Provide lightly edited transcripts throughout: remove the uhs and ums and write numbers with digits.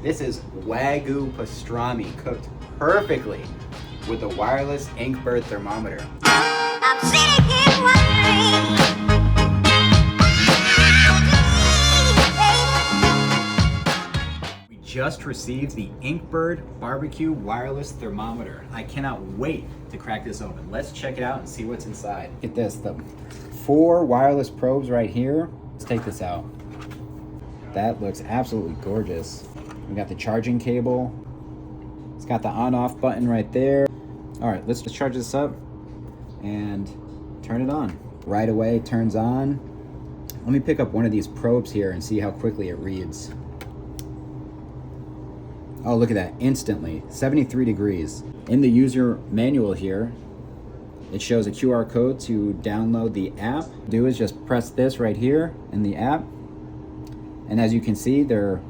This is WAGYU pastrami cooked perfectly with the wireless inkbird thermometer. I'm sitting here wondering. We just received the inkbird barbecue wireless thermometer. I cannot wait to crack this open. Let's check it out and see what's inside. Get this, the 4 wireless probes right here. Let's take this out. That looks absolutely gorgeous. We got the charging cable. It's got the on-off button right there. All right, let's just charge this up and turn it on. Right away, it turns on. Let me pick up one of these probes here and see how quickly it reads. Oh, look at that, instantly, 73 degrees. In the user manual here, it shows a QR code to download the app. Do is just press this right here in the app. And as you can see, they're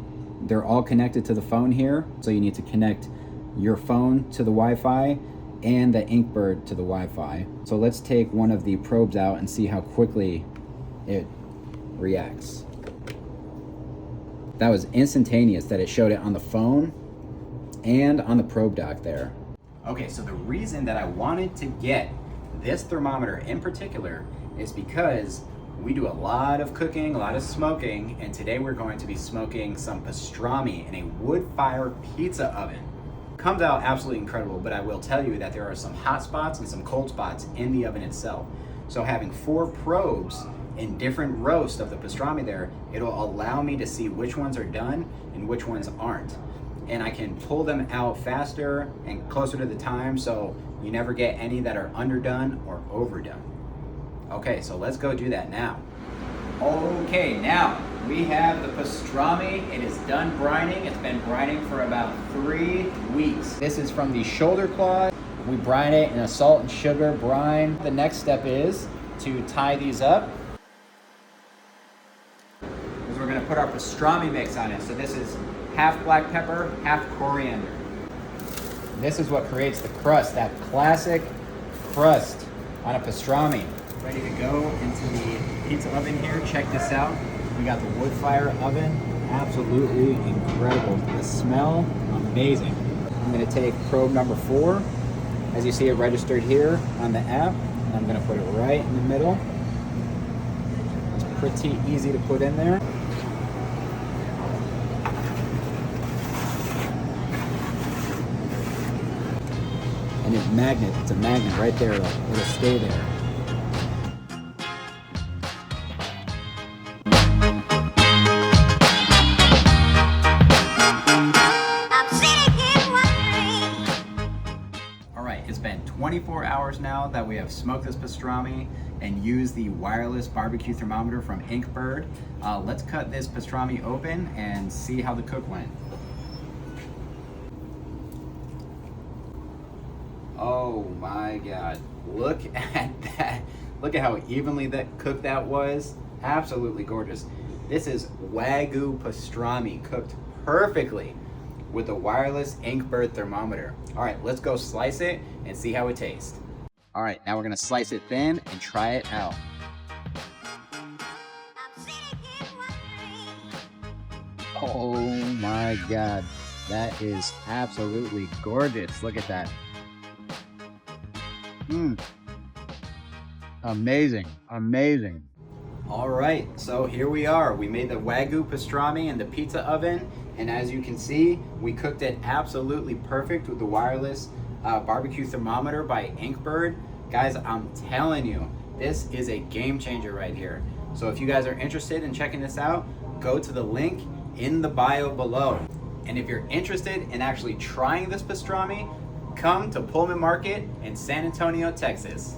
all connected to the phone here. So you need to connect your phone to the Wi-Fi and the inkbird to the Wi-Fi. So let's take one of the probes out and see how quickly it reacts. That was instantaneous that it showed it on the phone and on the probe dock there. Okay, so the reason that I wanted to get this thermometer in particular is because we do a lot of cooking, a lot of smoking, and today we're going to be smoking some pastrami in a wood-fired pizza oven. Comes out absolutely incredible, but I will tell you that there are some hot spots and some cold spots in the oven itself. So having 4 probes in different roasts of the pastrami there, it'll allow me to see which ones are done and which ones aren't. And I can pull them out faster and closer to the time, so you never get any that are underdone or overdone. Okay, so let's go do that now. Okay, now we have the pastrami. It is done brining. It's been brining for about 3 weeks. This is from the shoulder claw. We brine it in a salt and sugar brine. The next step is to tie these up. Because we're gonna put our pastrami mix on it. So this is half black pepper, half coriander. This is what creates the crust, that classic crust on a pastrami. Ready to go into the pizza oven here. Check this out. We got the wood fire oven. Absolutely incredible. The smell, amazing. I'm gonna take probe number 4. As you see it registered here on the app. And I'm gonna put it right in the middle. It's pretty easy to put in there. And it's a magnet right there. It'll stay there. It's been 24 hours now that we have smoked this pastrami and used the wireless barbecue thermometer from inkbird. Let's cut this pastrami open and see how the cook went. Oh my God, look at that. Look at how evenly cooked that was. Absolutely gorgeous. This is WAGYU pastrami cooked perfectly with the wireless inkbird thermometer. All right, let's go slice it and see how it tastes. All right, now we're gonna slice it thin and try it out. Oh my God, that is absolutely gorgeous. Look at that. Amazing, amazing. All right, so here we are. We made the WAGYU pastrami in the pizza oven, and as you can see, we cooked it absolutely perfect with the wireless barbecue thermometer by inkbird. Guys, I'm telling you, this is a game changer right here. So if you guys are interested in checking this out, go to the link in the bio below. And if you're interested in actually trying this pastrami, come to Pullman Market in San Antonio, Texas.